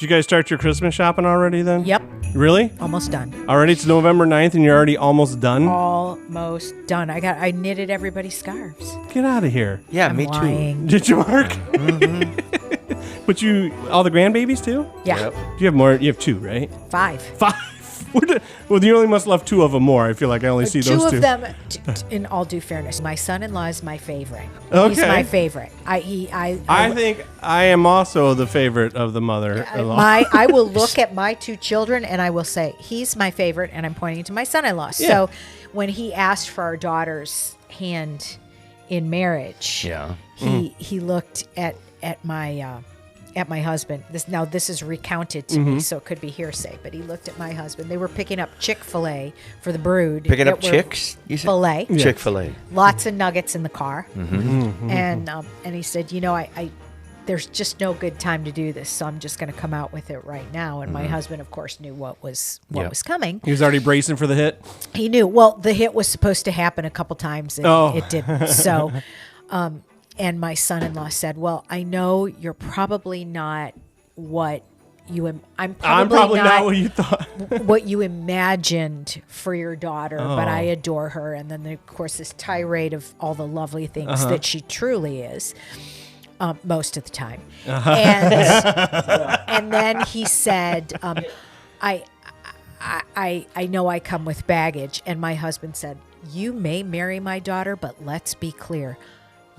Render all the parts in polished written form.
Did you guys start your Christmas shopping already then? Yep. Really? Almost done. Already? It's November 9th and you're already almost done? Almost done. I knitted everybody's scarves. Get out of here. Yeah, I'm me lying. Did you, Mark? But all the grandbabies too? Yeah. Yep. You have more? You have 2, right? 5. 5. Well, you only must love 2 of them more. I feel like I only see those 2. 2 of them, in all due fairness, my son-in-law is my favorite. Okay. He's my favorite. I think I am also the favorite of the mother-in-law. I will look at my 2 children and I will say, he's my favorite, and I'm pointing to my son-in-law. Yeah. So when he asked for our daughter's hand in marriage, he looked at my husband. This is recounted to me, so it could be hearsay. But he looked at my husband. They were picking up Chick-fil-A for the brood. Picking up chicks? You said? Filet. Yeah. Chick-fil-A. Lots of nuggets in the car. And he said, I there's just no good time to do this, so I'm just going to come out with it right now. And my husband, of course, knew what was coming. He was already bracing for the hit? He knew. Well, the hit was supposed to happen a couple times, and it didn't. So... and my son-in-law said, "Well, I know you're probably not what you. I'm probably not what you thought, what you imagined for your daughter, but I adore her." And then, of course, this tirade of all the lovely things that she truly is, most of the time. And then he said, "I know I come with baggage." And my husband said, "You may marry my daughter, but let's be clear."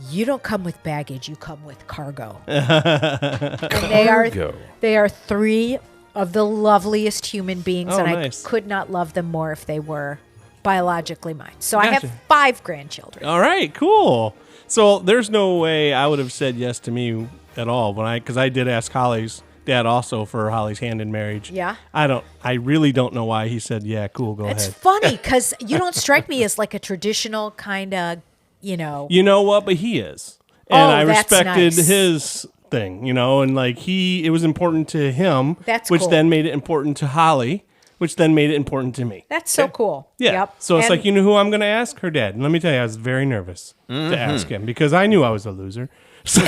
You don't come with baggage, you come with cargo. And they are 3 of the loveliest human beings, and nice. I could not love them more if they were biologically mine. So Gotcha. I have 5 grandchildren. All right, cool. So there's no way I would have said yes to me at all because I did ask Holly's dad also for Holly's hand in marriage. Yeah. I really don't know why he said, yeah, cool, go It's ahead. funny because you don't strike me as like a traditional kind of, You know what? But he is. And I that's respected nice. his thing, and like it was important to him, which cool. then made it important to Holly, which then made it important to me. That's so cool. Yeah. Yep. So it's And- like, you know who I'm going to ask? Her dad. And let me tell you, I was very nervous to ask him because I knew I was a loser. So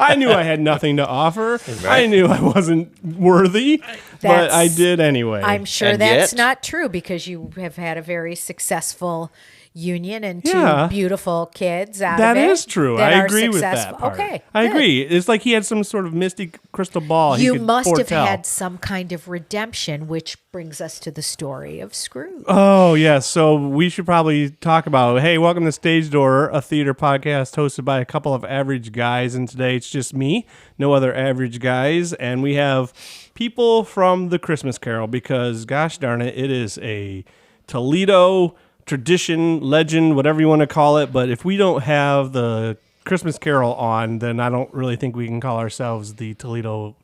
I knew I had nothing to offer. Right. I knew I wasn't worthy, but I did anyway. I'm sure And that's yet- not true because you have had a very successful union and 2 Yeah. beautiful kids out That of it. is true. that I are agree with successful. that part. Okay. I good. agree. It's like he had some sort of mystic crystal ball. he You could must have foretell. had some kind of redemption, which brings us to the story of Scrooge. Oh, yeah. So we should probably talk about, hey, welcome to Stage Door, a theater podcast hosted by a couple of average guys. And today it's just me, no other average guys. And we have people from the Christmas Carol because, gosh darn it, it is a Toledo tradition, legend, whatever you want to call it. But if we don't have the Christmas Carol on, then I don't really think we can call ourselves the Toledo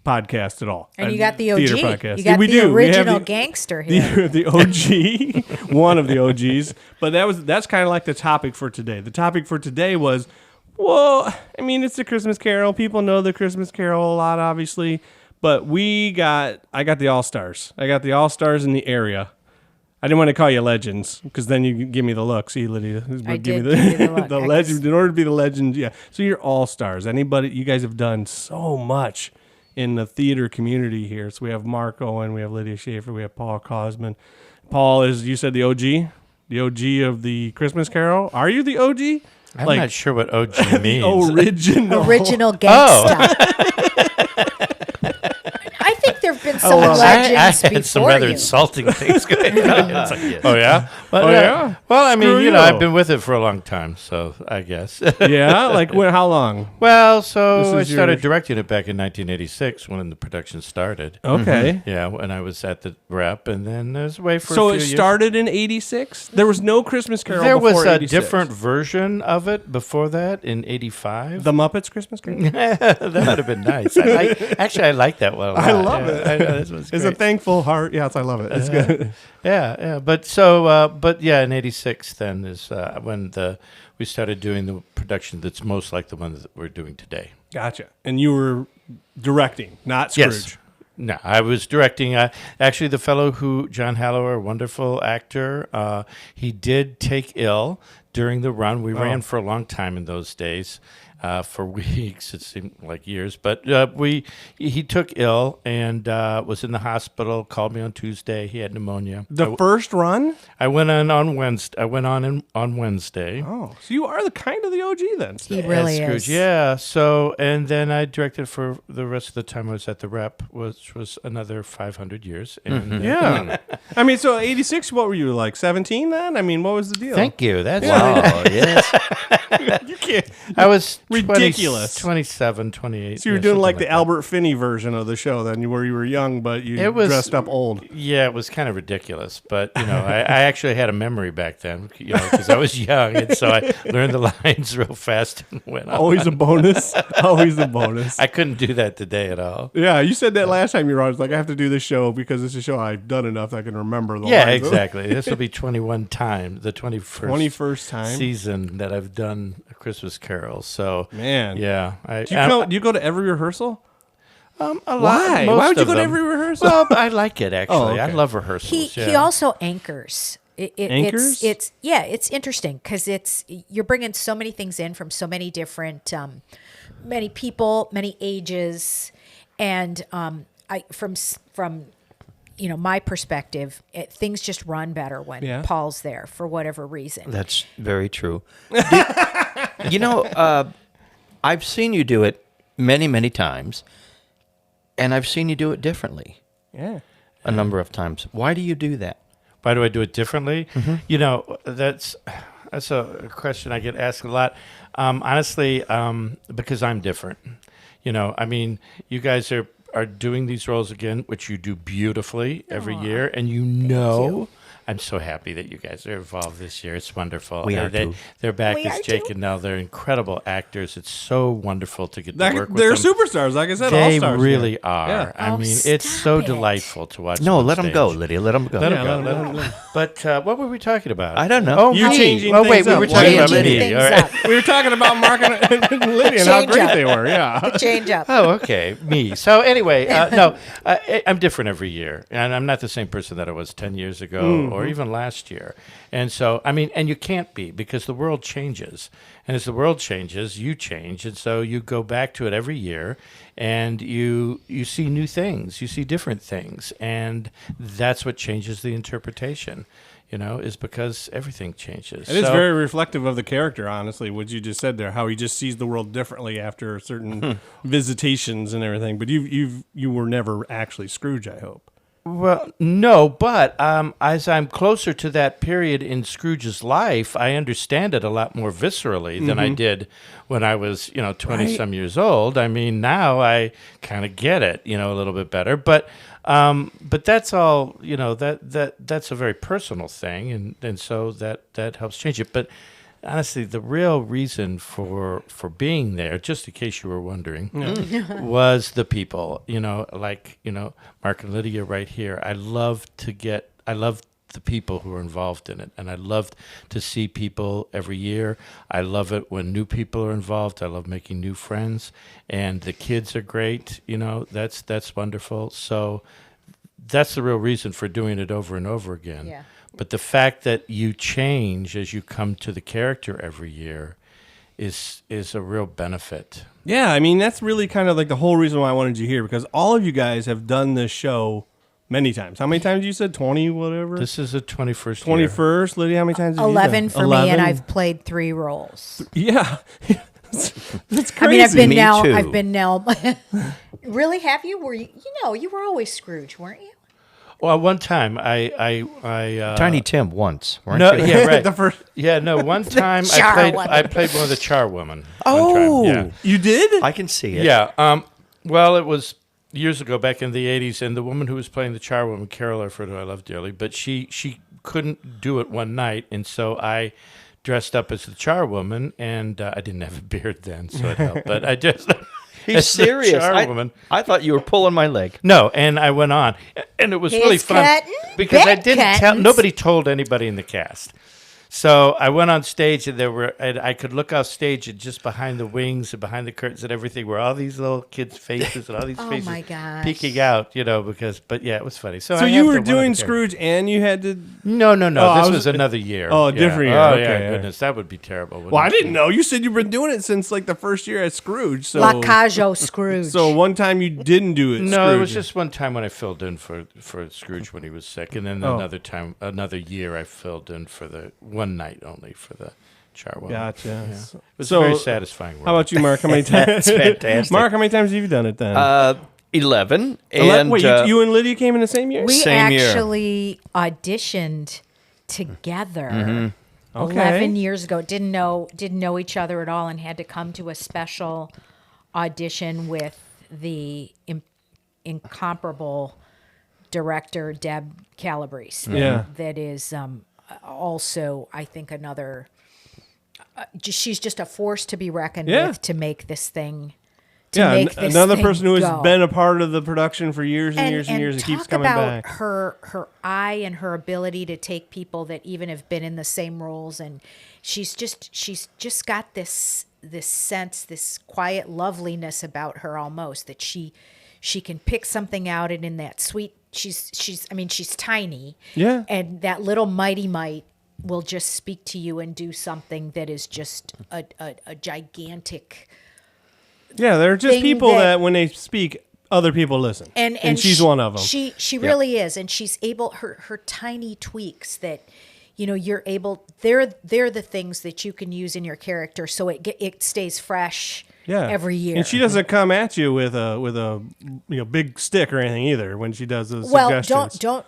podcast at all. And you got the Theater OG. podcast. You got We the do. We have original the- gangster here. the OG, one of the OGs. But that's kind of like the topic for today. The topic for today was, well, I mean, it's the Christmas Carol. People know the Christmas Carol a lot, obviously. But I got the All-Stars. I got the All-Stars in the area. I didn't want to call you legends because then you give me the look. See, Lydia, I give did give you the look. the I legend. guess- In order to be the legend, yeah. So you're All-Stars. Anybody? You guys have done so much in the theater community here. So we have Mark Owen, we have Lydia Schaefer, we have Paul Cosman. Paul is, you said, the OG of the Christmas Carol. Are you the OG? I'm not sure what OG means. Original gangsta. I think there have been some legends I had before some rather you. insulting things going on. It's like, yes. Oh, yeah? But, yeah? Well, I mean, Screw you know, you. I've been with it for a long time, so I guess. Yeah? Like, how long? Well, so I This is started your- directing it back in 1986 when the production started. Okay. Yeah, when I was at the rep, and then there's way for So a few it years. started in 86? There was no Christmas Carol There before was a 86. different version of it before that in 85. The Muppets Christmas Carol? That would have been nice. I like that one a lot. I love it. I know, this was It's a great. thankful heart. Yes, I love it. It's good. Yeah. But in '86 then is when we started doing the production that's most like the one that we're doing today. Gotcha. And you were directing, not Scrooge. Yes. No, I was directing. Actually, the fellow John Hallower, wonderful actor, he did take ill during the run. We ran for a long time in those days. For weeks, it seemed like years, but he took ill and was in the hospital. Called me on Tuesday. He had pneumonia. The first run? I went on Wednesday. On Wednesday. Oh, so you are the kind of the OG then. He really Scrooge, is. yeah. So, and then I directed for the rest of the time I was at the Rep, which was another 500 years. And, Yeah. I mean, so 86, what were you, like 17 then? I mean, what was the deal? Thank you. That's Wow, yes. You can't. I was Ridiculous. 27, 28. So you were doing like the Albert Finney version of the show then, where you were young, but you dressed up old. Yeah, it was kind of ridiculous. But, I actually had a memory back then, because I was young. And so I learned the lines real fast and went on. Always a bonus. Always a bonus. I couldn't do that today at all. Yeah, you said that last time you were on. It's like, I have to do this show because it's a show I've done enough that I can remember the Yeah, lines. exactly. This will be 21 times, the 21st time season that I've done A Christmas Carol. So, Man. yeah. Do you go to every rehearsal? A lot. Why? Most Why would you of go to them. every rehearsal? Well, I like it, actually. Oh, okay. I love rehearsals. He also anchors. Anchors? It's interesting because you're bringing so many things in from so many different, many people, many ages, and from my perspective, things just run better when Paul's there for whatever reason. That's very true. I've seen you do it many, many times, and I've seen you do it differently. Yeah. A number of times. Why do you do that? Why do I do it differently? Mm-hmm. That's a question I get asked a lot. Honestly, because I'm different. You guys are doing these roles again, which you do beautifully every year, and I'm so happy that you guys are involved this year. It's wonderful. We are too. They're back We as are Jake too. and Nell. They're incredible actors. It's so wonderful to get to work with They're them. superstars, like I said, They all-stars. really are. Yeah. I mean, it's stop so it. delightful to watch. No, on let them stage. go, Lydia. Let them go. Let 'em Yeah, go. let 'em go. But what were we talking about? I don't know. Oh, You're me. changing Oh, wait, things we up. were talking about Changing me. things All right. up. We were talking about Mark and Lydia and how Change great up. they were. Yeah. Change up. Oh, okay. Me. So anyway, I'm different every year, and I'm not the same person that I was 10 years ago or even last year. And so, and you can't be because the world changes. And as the world changes, you change. And so you go back to it every year and you see new things. You see different things. And that's what changes the interpretation, is because everything changes. It is very reflective of the character, honestly, what you just said there, how he just sees the world differently after certain visitations and everything. But you were never actually Scrooge, I hope. Well, no, but as I'm closer to that period in Scrooge's life, I understand it a lot more viscerally than I did when I was, 20-some years old. I mean, now I kind of get it, a little bit better. But that's all, that's a very personal thing, and so that helps change it. But honestly, the real reason for being there, just in case you were wondering, was the people. Mark and Lydia right here. I love the people who are involved in it, and I love to see people every year. I love it when new people are involved. I love making new friends, and the kids are great. That's wonderful. So that's the real reason for doing it over and over again. Yeah. But the fact that you change as you come to the character every year is a real benefit. Yeah, I mean, that's really kind of like the whole reason why I wanted you here, because all of you guys have done this show many times. How many times you said? 20, whatever? This is the 21st year. 21st. Lydia, how many times have you 11 done? for me, and I've played 3 roles. Yeah. That's crazy. I mean, Me too. I've been Nell. Really? Have you? Were you? You were always Scrooge, weren't you? Well, one time I Tiny Tim once, weren't no, you? yeah, right. The first. Yeah, no. One time Charwoman. I played one of the charwomen. Oh, one time. You did? I can see it. Yeah. Well, it was years ago, back in the 80s, and the woman who was playing the charwoman, Carol Erford, who I love dearly, but she couldn't do it one night, and so I dressed up as the charwoman, and I didn't have a beard then, so it helped. But I just He's as the serious. charwoman. I thought you were pulling my leg. No, and I went on, and it was He's really fun cutting, because I bit didn't tell. cuttings. Nobody told anybody in the cast. So I went on stage, and I could look off stage, and just behind the wings and behind the curtains and everything were all these little kids' faces and all these faces my gosh. peeking out, but it was funny. So you were doing Scrooge and you had to... No. Oh, This was another year. Oh, a different year. Oh, Okay, yeah, yeah. goodness. That would be terrible. Well, I didn't know. You said you've been doing it since like the first year at Scrooge. So La Cajo Scrooge. So one time you didn't do it. No, Scrooge. it was just one time when I filled in for Scrooge when he was sick, and then another year I filled in for the one night only for the Charwell. Gotcha. Yeah. It was So, very satisfying work. How about you, Mark? How many times? That's fantastic. Mark, how many times have you done it then? 11. And Wait, you and Lydia came in the same year? we Same year. actually auditioned together Okay. 11 years ago. Didn't know each other at all, and had to come to a special audition with the incomparable director Deb Calabrese. Yeah. That is also, I think, another. She's just a force to be reckoned Yeah. with to make this thing. Another person who has go. been a part of the production for years and years and years and keeps talk coming about back. her eye and her ability to take people that even have been in the same roles, and she's just got this sense, this quiet loveliness about her, almost, that she can pick something out, and in that sweet, she's tiny, Yeah. and that little mighty might will just speak to you and do something that is just a gigantic. Yeah, they're just thing people that- that when they speak, other people listen. And she's one of them. She really is, and she's able, her tiny tweaks that, you're able. They're the things that you can use in your character, so it stays fresh. Yeah. Every year. And she doesn't come at you with a big stick or anything either when she does those Well, suggestions. don't.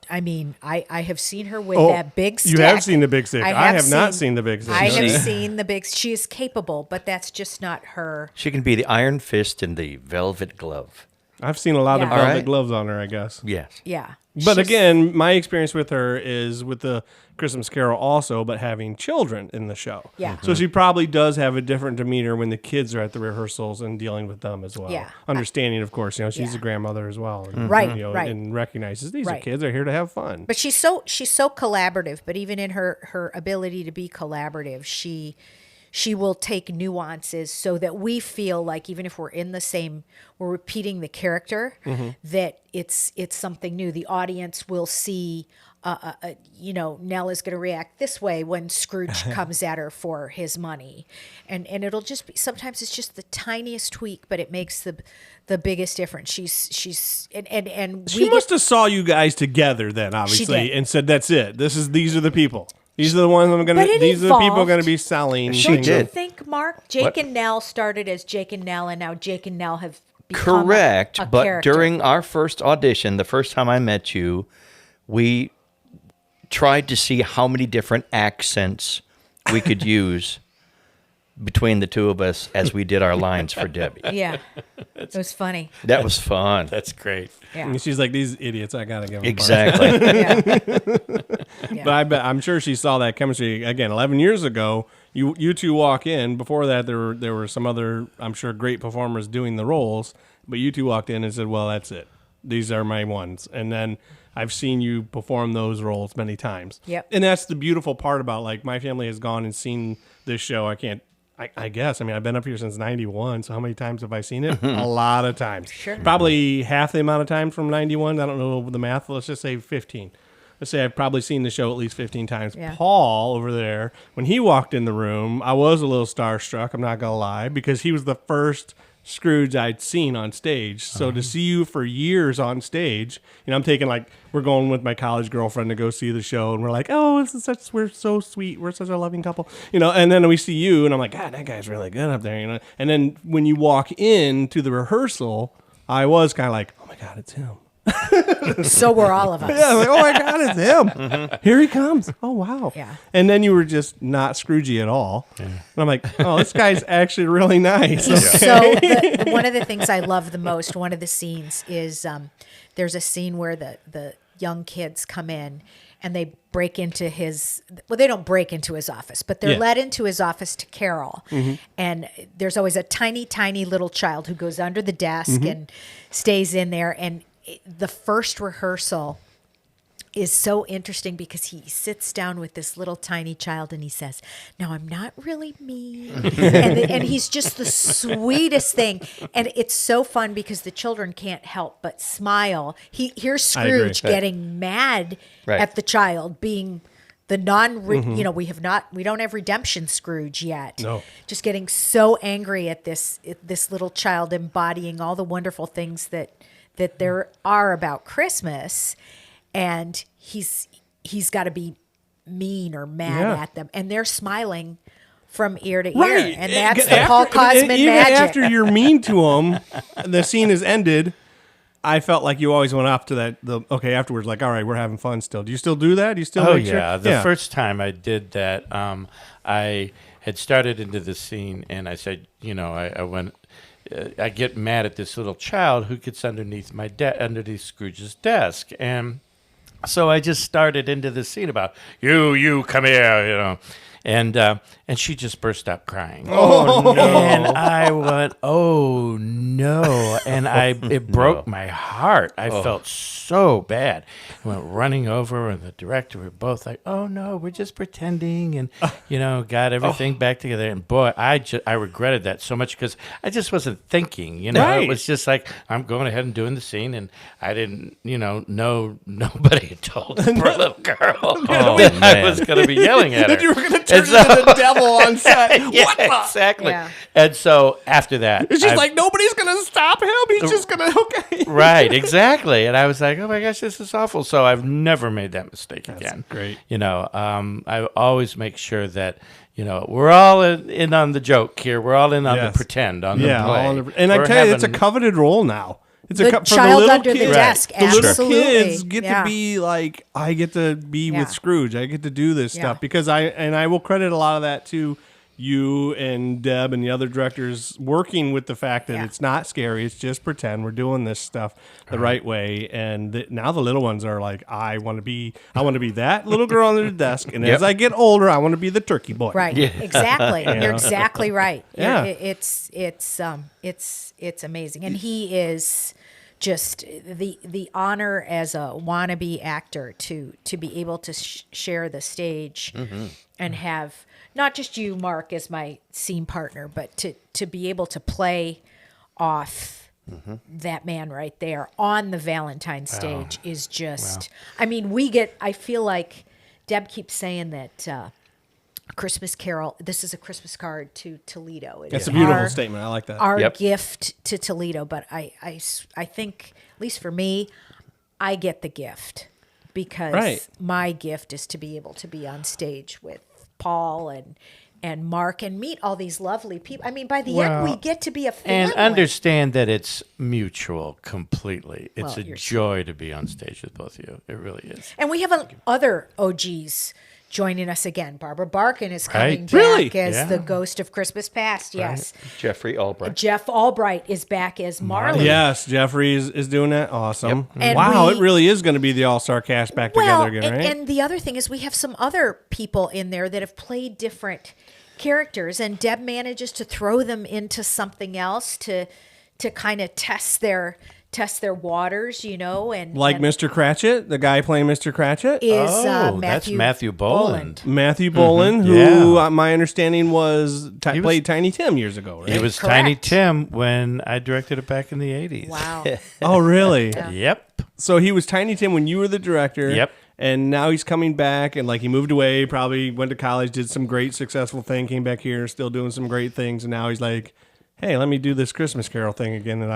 I mean, I have seen her with that big stick. You have seen the big stick. I have not seen- seen the big stick. I No. have seen the big. She is capable, but that's just not her. She can be the iron fist and the velvet glove. I've seen a lot of Yeah. velvet Alright. gloves on her, I guess. Yes. Yeah. But She's- again, my experience with her is with the Christmas Carol also, but having children in the show. Yeah. So she probably does have a different demeanor when the kids are at the rehearsals and dealing with them as well. Yeah. Understanding, of course, she's Yeah. a grandmother as well. And, Right, right. And recognizes these are Right. kids are here to have fun. But she's so collaborative. But even in her ability to be collaborative, she will take nuances so that we feel like even if we're repeating the character, that it's something new. The audience will see. Nell is going to react this way when Scrooge comes at her for his money, and it'll just be, sometimes it's just the tiniest tweak, but it makes the biggest difference. She's and She must have saw you guys together then, obviously, did. and said, "That's it. These are the people. These are the ones I'm gonna. But it These are the people evolved. going to be selling." She Don't things." you did. think, Mark? Jake and Nell started as Jake and Nell, and now Jake and Nell have become Correct. a But character. during our first audition, the first time I met you, we tried to see how many different accents we could use between the two of us as we did our lines for Debbie. Yeah, it was funny. That was fun. That's great. Yeah, And she's like, "These idiots, I gotta give them." Exactly. yeah. But I'm sure she saw that chemistry again 11 years ago. You two walk in. Before that, there were some other, I'm sure, great performers doing the roles. But you two walked in and said, "Well, that's it. These are my ones." And then I've seen you perform those roles many times. Yep. And that's the beautiful part about, like, my family has gone and seen this show. I guess. I mean, I've been up here since 91, so how many times have I seen it? A lot of times. Sure. Probably half the amount of time from 91. I don't know the math. Let's just say 15. Let's say I've probably seen the show at least 15 times. Yeah. Paul over there, when he walked in the room, I was a little starstruck, I'm not going to lie, because he was the first Scrooge I'd seen on stage. So to see you for years on stage, I'm taking, like, we're going with my college girlfriend to go see the show, and we're like, oh, we're so sweet, we're such a loving couple, and then we see you, and I'm like, God, that guy's really good up there, and then when you walk in to the rehearsal, I was kind of like, oh my God, it's him. So were all of us. Yeah, like, oh my God, it's him. Here he comes. Oh, wow. Yeah. And then you were just not Scroogey at all. And I'm like, oh, this guy's actually really nice. So one of the things I love the most, one of the scenes is there's a scene where the young kids come in and they break into they don't break into his office, but they're led into his office to Carol. And there's always a tiny, tiny little child who goes under the desk and stays in there. And the first rehearsal, is so interesting because he sits down with this little tiny child and he says, "Now I'm not really mean," and he's just the sweetest thing, and it's so fun because the children can't help but smile. Here's Scrooge getting mad at the child being the we don't have redemption Scrooge yet. No, just getting so angry at this little child embodying all the wonderful things that there are about Christmas. And he's got to be mean or mad at them, and they're smiling from ear to ear, and that's the Paul Cosman even magic. After you're mean to them, the scene is ended. I felt like you always went up to that. Afterwards, like, all right, we're having fun still. Do you still do that? Do you still? Oh make sure? yeah, the first time I did that, I had started into the scene, and I said, I went. I get mad at this little child who gets underneath underneath Scrooge's desk, and so I just started into the scene about you come here, and she just burst out crying. Oh no! And I went, oh no! And it broke my heart. I felt so bad. I went running over, and the director were both like, "Oh no, we're just pretending," and got everything back together. And boy, I regretted that so much because I just wasn't thinking. Right. It was just like I'm going ahead and doing the scene, and I didn't, know nobody had told the poor little girl that I was going to be yelling at her. That you were going to turn into the devil on set. Yeah, What the? exactly. Yeah. And so after that, It's just like nobody's going to stop him. He's just going to right, exactly. And I was like, oh my gosh, this is awful. So I've never made that mistake again. Great. I always make sure that we're all in on the joke here. We're all in on the pretend, on the play. And I tell you, it's a coveted role now. It's The for child little under the kids. desk, The little absolutely. kids get Yeah. to be like, I get to be Yeah. with Scrooge. I get to do this stuff because I will credit a lot of that to you and Deb and the other directors working with the fact that it's not scary. It's just pretend. We're doing this stuff the right way. And now the little ones are like, I want to be that little girl under the desk. And as I get older, I want to be the turkey boy. Right. Yeah. Exactly. Yeah. You're exactly right. Yeah. It's amazing. And he is just the honor as a wannabe actor to be able to share the stage and have not just you, Mark, as my scene partner, but to be able to play off that man right there on the Valentine stage is just, I mean, I feel like Deb keeps saying that Christmas Carol, this is a Christmas card to Toledo. That's a beautiful statement. I like that. Our gift to Toledo, but I think, at least for me, I get the gift because my gift is to be able to be on stage with Paul and Mark and meet all these lovely people. I mean, by the end, we get to be a family. And understand that it's mutual completely. It's Well, a joy to be on stage with both of you. It really is. And we have other OGs joining us again. Barbara Barkin is coming back Really? as the ghost of Christmas Past. Yes. Jeffrey Albright. Jeff Albright is back as Marley. Yes, Jeffrey is doing that. Awesome. And Wow, it really is going to be the all-star cast back together again, right? And the other thing is we have some other people in there that have played different characters, and Deb manages to throw them into something else to kind of test their waters, and like Mr. Cratchit, the guy playing Mr. Cratchit is that's Matthew Boland. Matthew Boland, who my understanding was played Tiny Tim years ago, right? He was Correct. Tiny Tim when I directed it back in the 80s. Wow. Oh, really? Yep. So he was Tiny Tim when you were the director. Yep. And now he's coming back, and he moved away, probably went to college, did some great successful thing, came back here, still doing some great things, and now he's like, hey, let me do this Christmas Carol thing again that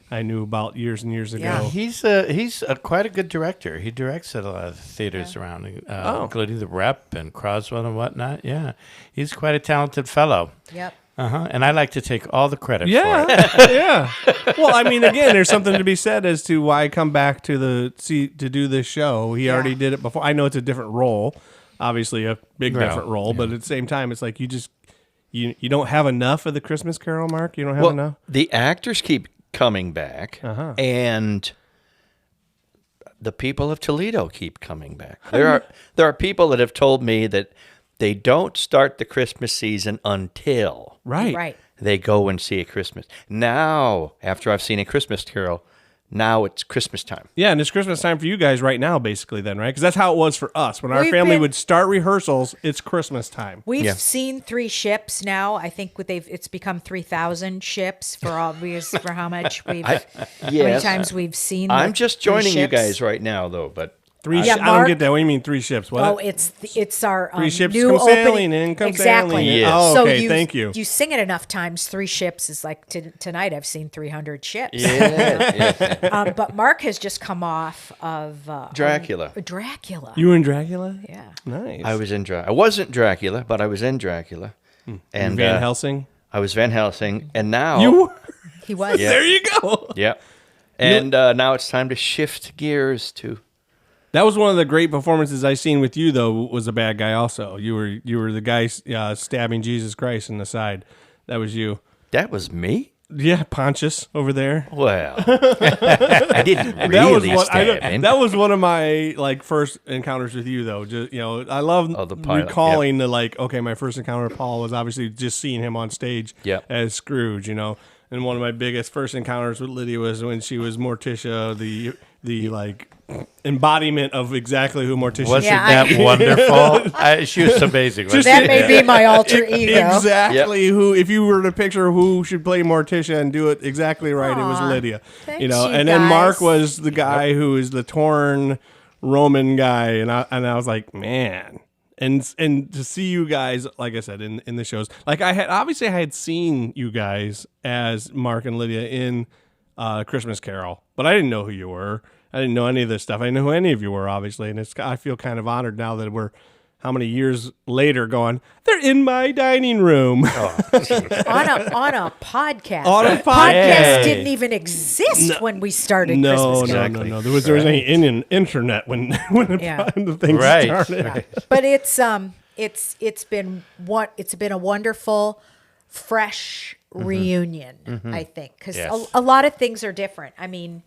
I knew about years and years ago. Yeah. He's quite a good director. He directs at a lot of theaters around, including the Rep and Croswell and whatnot. Yeah, he's quite a talented fellow. Yep. And I like to take all the credit for Yeah, it. yeah. Well, I mean, again, there's something to be said as to why come back to do this show. He already did it before. I know it's a different role, obviously a big different role, but at the same time, it's like you don't have enough of the Christmas Carol, Mark. You don't have enough. The actors keep coming back, and the people of Toledo keep coming back. There are people that have told me that they don't start the Christmas season until Right. they go and see a Christmas. Now, after I've seen a Christmas Carol, now it's Christmas time. Yeah, and it's Christmas time for you guys right now, basically, then, right? Because that's how it was for us. When our We've family been- would start rehearsals, it's Christmas time. We've Yeah. seen 3 ships now. I think it's become 3,000 ships for how much we've how many Yes. times we've seen. I'm the just 3 joining you ships. guys right now, though. But 3 Yeah, I don't Mark- get that. What do you mean 3 ships? What? Oh, it's our 3 ships new come opening. sailing in, come exactly. sailing in. Yes. Oh, So okay, thank you. You sing it enough times. 3 ships is like tonight. I've seen 300 ships. yeah. But Mark has just come off of Dracula. Dracula. You were in Dracula? Yeah. Nice. I was in I wasn't Dracula, but I was in Dracula. And Van Helsing? I was Van Helsing, and now You were? He was. Yeah. There you go. yeah. And now it's time to shift gears to. That was one of the great performances I seen with you, though, was a bad guy also. You were the guy stabbing Jesus Christ in the side. That was you. That was me. Yeah, Pontius over there. Well, I didn't really stab him. That was one of my first encounters with you, though. Just I love the pilot, recalling my first encounter with Paul was obviously just seeing him on stage Yep. as Scrooge. And one of my biggest first encounters with Lydia was when she was Morticia, the embodiment of exactly who Morticia Wasn't should Yeah, be. that wonderful? She was amazing. Wasn't That she? may be my alter ego. Exactly who, if you were to picture who should play Morticia and do it exactly right, it was Aw, Lydia. thanks, you And then Mark guys. was the guy who is the torn Roman guy, and I was like, man. And to see you guys, like I said, in the shows, I had seen you guys as Mark and Lydia in Christmas Carol, but I didn't know who you were. I didn't know any of this stuff. I didn't know who any of you were, obviously, and I feel kind of honored now that we're how many years later going, they're in my dining room. on a podcast. On a podcast. Podcast didn't even exist when we started Christmas Carol. No. There was any internet when Yeah. the thing Right. started. Right. But it's been a wonderful, fresh reunion. I think because Yes. a lot of things are different. I mean,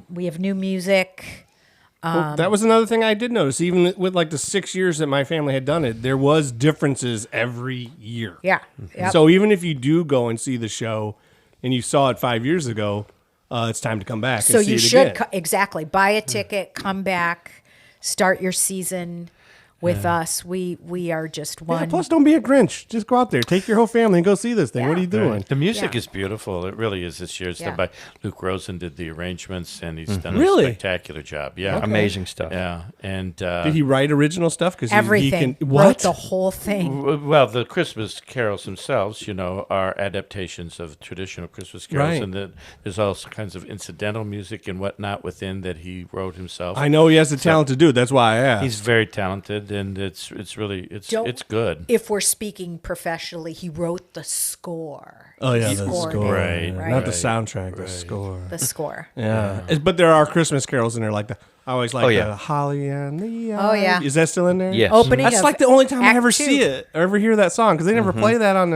we have new music. Well, that was another thing I did notice. Even with the 6 years that my family had done it, there was differences every year. Yeah. Yep. So even if you do go and see the show, and you saw it 5 years ago, it's time to come back. So and see you it should again. exactly buy a ticket, come back, start your season with us. We are just Yeah, one. plus, don't be a Grinch. Just go out there, take your whole family, and go see this thing. What are you doing? Right. The music Yeah. is beautiful. It really is this year. It's Yeah. done by Luke Rosen did the arrangements, and he's done Really? a spectacular job. Yeah. Amazing stuff. Yeah. And Did he write original stuff? Because Everything. He can, Wrote what? the whole thing. well, the Christmas carols themselves, are adaptations of traditional Christmas carols, Right. and there's all kinds of incidental music and whatnot within that he wrote himself. I know he has the talent to do it. That's why I asked. He's very talented, and it's really Don't- it's good. If we're speaking professionally, he wrote the score. Oh yeah, He the scored score, it, Right, yeah. right? Not the Right. soundtrack, the score. The score. Yeah, but there are Christmas carols in there, like I always like Oh, yeah. the Holly and the. Oh, yeah. Is that still in there? Yes. Opening That's of like the only time I Act ever 2. see it or ever hear that song because they never play that on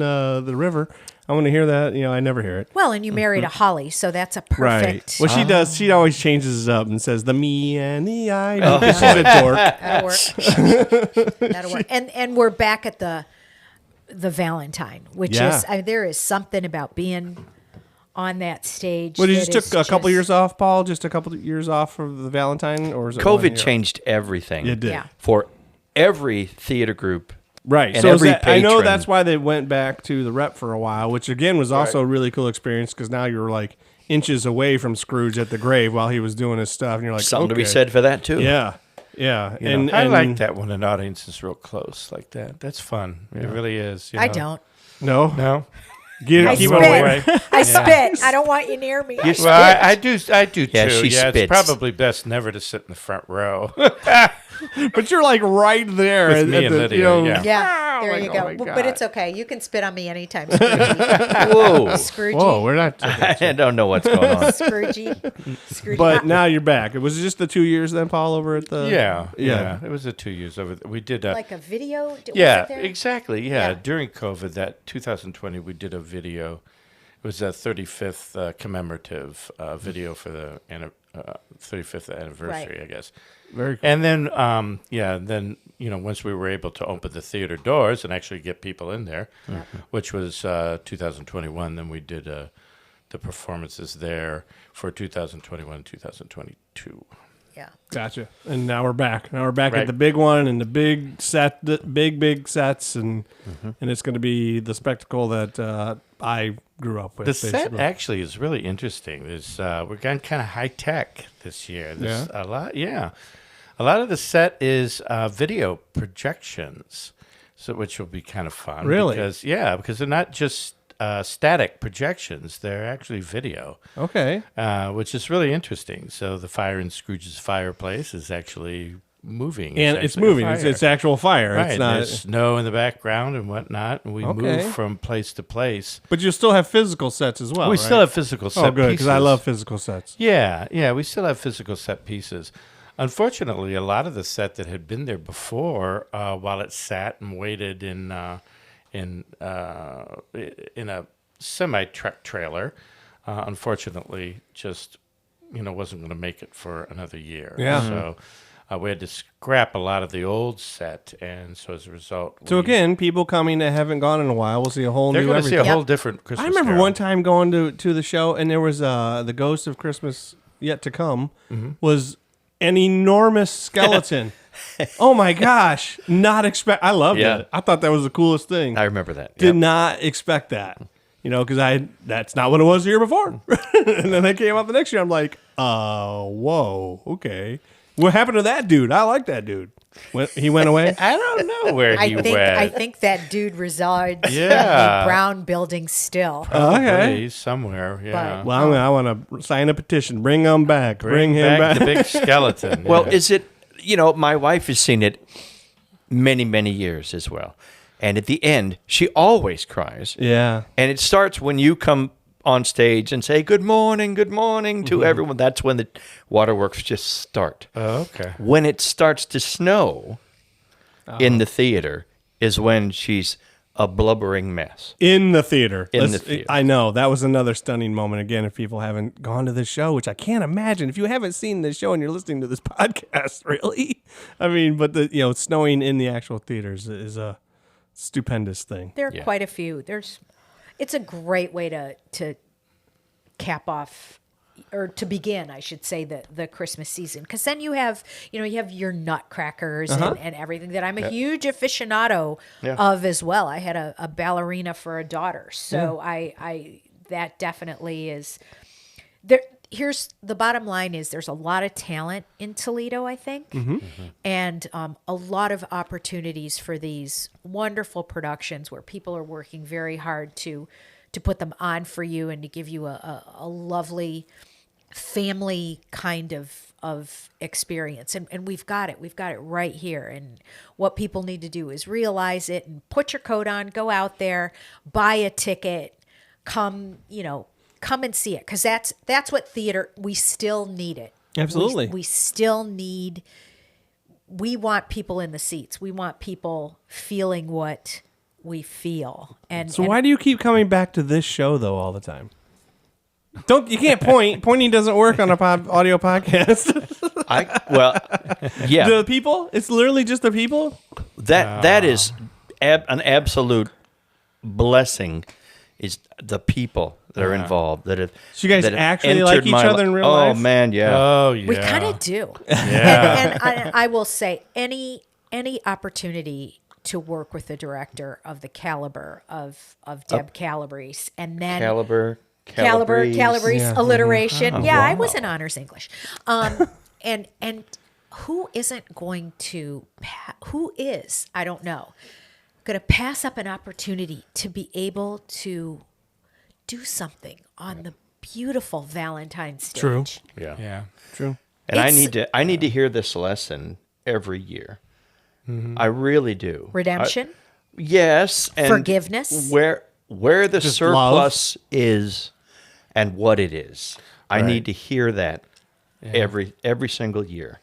the river. I want to hear that. I never hear it. Well, and you married a Holly, so that's a Right. perfect. Well, she does. She always changes it up and says the me and the I. Oh. Because she's a dork. That'll work. That'll work. And we're back at the Valentine, which Yeah. is there is something about being on that stage. Well, you that just is took a couple just- years off, Paul. Just a couple of years off for the Valentine, or was it 1 COVID year? changed everything. It did. Yeah. For every theater group. Right. And So every I know patron. that's why they went back to the rep for a while, which again was also a really cool experience because now you're like inches away from Scrooge at the grave while he was doing his stuff, and you're like, Something to be okay. said for that, too. Yeah. Yeah. And I like that when an audience is real close like that. That's fun. It really is. I don't. No. No. Get I keep spit. it away. I spit. I don't want you near me. You Well, I do Yeah, too. she Yeah, it's spits. probably best never to sit in the front row. But you're like right there With at me and the, Lydia, yeah. Yeah, there like, you oh go. my But God. it's okay. You can spit on me anytime, Scroogey. Whoa. Scroogey. Whoa, we're not. I don't know what's going on. Scroogey. Scroogey. But now you're back. It was just the 2 years then, Paul, over at the. Yeah. It was 2 years over. We did like a video. Was yeah, it there? exactly. Yeah. Yeah. During COVID, that 2020, we did a video. It was a 35th commemorative video for the 35th anniversary, Right. I guess. Very cool. And then, then once we were able to open the theater doors and actually get people in there, which was 2021, then we did the performances there for 2021 and 2022. Yeah. Gotcha. And now we're back. Now we're back Right. at the big one and the big set, the big sets, and it's going to be the spectacle that I grew up with. The set basically. actually is really interesting. We're getting kind of high tech this year. There's a lot, A lot of the set is video projections, which will be kind of fun. Really? Because they're not just static projections; they're actually video. Okay. Which is really interesting. So the fire in Scrooge's fireplace is actually moving. And it's actually a moving. fire. It's actual fire. Right. It's not. There's snow in the background and whatnot, and we Okay. move from place to place. But you still have physical sets as well. We right? still have physical set Oh, good, because I pieces. love physical sets. Yeah, we still have physical set pieces. Unfortunately, a lot of the set that had been there before, while it sat and waited in a semi-truck trailer, unfortunately, just wasn't going to make it for another year. Yeah. So we had to scrap a lot of the old set, and so as a result, So again, people coming that haven't gone in a while will see a whole they're new going to see a everything. whole different Christmas. I remember Carol. one time going to the show, and there was the Ghost of Christmas Yet to Come was an enormous skeleton. Oh my gosh! I loved Yeah. it. I thought that was the coolest thing. I remember that. Did Yep. not expect that. Because that's not what it was the year before. And then they came out the next year. I'm like, whoa, okay. What happened to that dude? I like that dude. He went away? I don't know where he went. I think that dude resides in Yeah. the Brown building still. Okay. He's somewhere. Yeah. Well, I want to sign a petition. Bring him back. Bring him back. the big skeleton. Well, yeah. is it, my wife has seen it many, many years as well. And at the end, she always cries. Yeah. And it starts when you come on stage and say, good morning to everyone. That's when the waterworks just start. Oh, okay. When it starts to snow in the theater is when she's a blubbering mess. In the theater. In the theater. I know. That was another stunning moment. Again, if people haven't gone to this show, which I can't imagine. If you haven't seen this show and you're listening to this podcast, really? I mean, but snowing in the actual theaters is a stupendous thing. There are quite a few. It's a great way to cap off, or to begin, I should say, the Christmas season, because then you have your nutcrackers and everything that I'm a huge aficionado of as well. I had a ballerina for a daughter, so I that definitely is there. Here's the bottom line: is there's a lot of talent in Toledo, I think, and a lot of opportunities for these wonderful productions where people are working very hard to put them on for you and to give you a lovely family kind of experience. And we've got it right here. And what people need to do is realize it and put your coat on, go out there, buy a ticket, come and see it. 'Cause that's what theater, we still need it. Absolutely. We still need, we want people in the seats. We want people feeling what we feel. So why do you keep coming back to this show though all the time? You can't point. Pointing doesn't work on a audio podcast. Yeah. The people? It's literally just the people? That is an absolute blessing. Is the people that are involved that have. So you guys that have actually like entered each my other in real life? Oh man, yeah. Oh, yeah. We kind of do. Yeah. And I will say any opportunity to work with the director of the caliber of Deb Calabrese, and then Calabrese Yeah. alliteration. Oh, I wow. was in honors English. And who isn't going to? Who is? I don't know. Going to pass up an opportunity to be able to do something on the beautiful Valentine's stage. True. Yeah. True. And It's- I need to hear this lesson every year. I really do. Redemption, Yes, and forgiveness. Where the Just surplus is and what it is. I need to hear that every single year.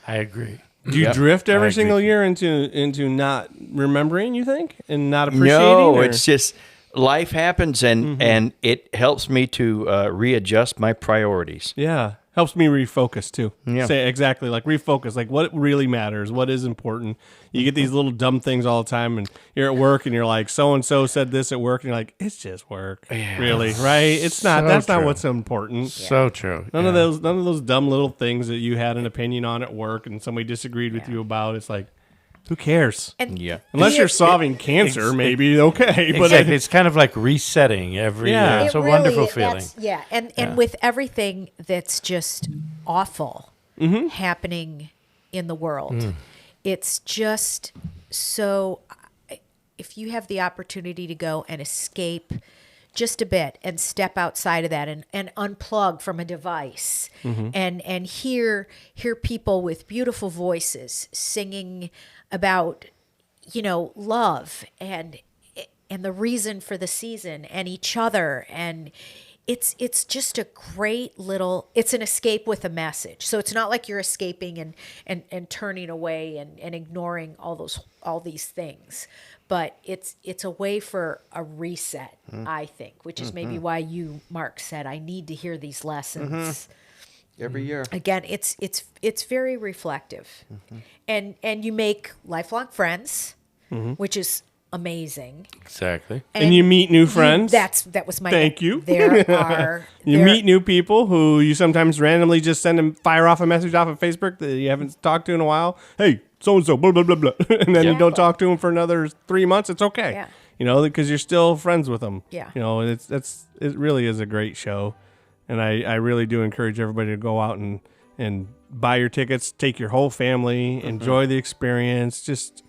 I agree. Do you drift I every agree. single year into not remembering, you think? And not appreciating? No, or- it's just life happens and it helps me to readjust my priorities. Yeah. Helps me refocus too. Yeah. Say exactly, like refocus, like what really matters, what is important. You get these little dumb things all the time, and you're at work and you're like, so and so said this at work, and you're like, it's just work, really, right? It's not. So That's not true. what's important. So true. None of those dumb little things that you had an opinion on at work and somebody disagreed with you about. It's like, who cares? And Yeah. Unless you're solving cancer, maybe okay. But Exactly. It's kind of like resetting every Yeah. year. It's It a really- wonderful feeling. And with everything that's just awful happening in the world, it's just so. If you have the opportunity to go and escape just a bit and step outside of that and unplug from a device and hear people with beautiful voices singing about love and the reason for the season and each other, and it's just a great little, it's an escape with a message. So it's not like you're escaping and turning away and ignoring all these things, but it's a way for a reset, I think, which is maybe why you, Mark, said I need to hear these lessons Every year. again. It's very reflective, and you make lifelong friends, which is amazing. Exactly. and you meet new friends. That was my Thank you. You there- meet new people who you sometimes randomly just fire off a message off of Facebook that you haven't talked to in a while. Hey, so and so, blah blah blah blah, and then you don't talk to them for another 3 months. It's okay, because you're still friends with them. Yeah. It really is a great show, and I really do encourage everybody to go out and buy your tickets, take your whole family, enjoy the experience. Just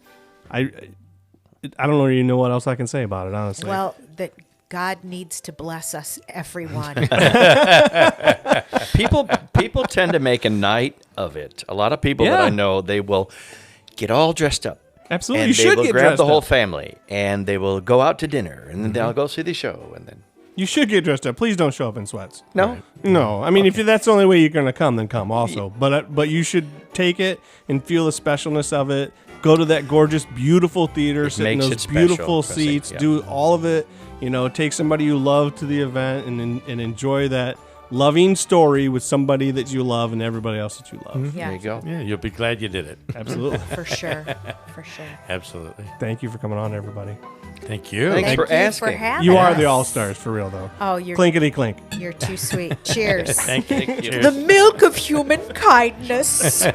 I don't really know what else I can say about it, honestly. Well, that God needs to bless us, everyone. People tend to make a night of it. A lot of people that I know, they will get all dressed up. Absolutely, And you they should will get grab dressed the whole up. family, and they will go out to dinner, and then they'll go see the show, and then You should get dressed up. Please don't show up in sweats. no. No, I mean if that's the only way you're gonna come, then come also. But you should take it and feel the specialness of it. Go to that gorgeous, beautiful theater, sit in makes those it special, beautiful Chrissy. seats, Yeah. do all of it. Take somebody you love to the event and enjoy that loving story with somebody that you love and everybody else that you love. Yeah, There you go. Yeah, you'll be glad you did it. Absolutely. for sure. Absolutely. Thank you for coming on, everybody. Thank you. Thanks Thank for you asking. for having You are us. the all stars for real, though. Oh, you're Clinkety clink. you're too sweet. Cheers. Thank you. The milk of human kindness.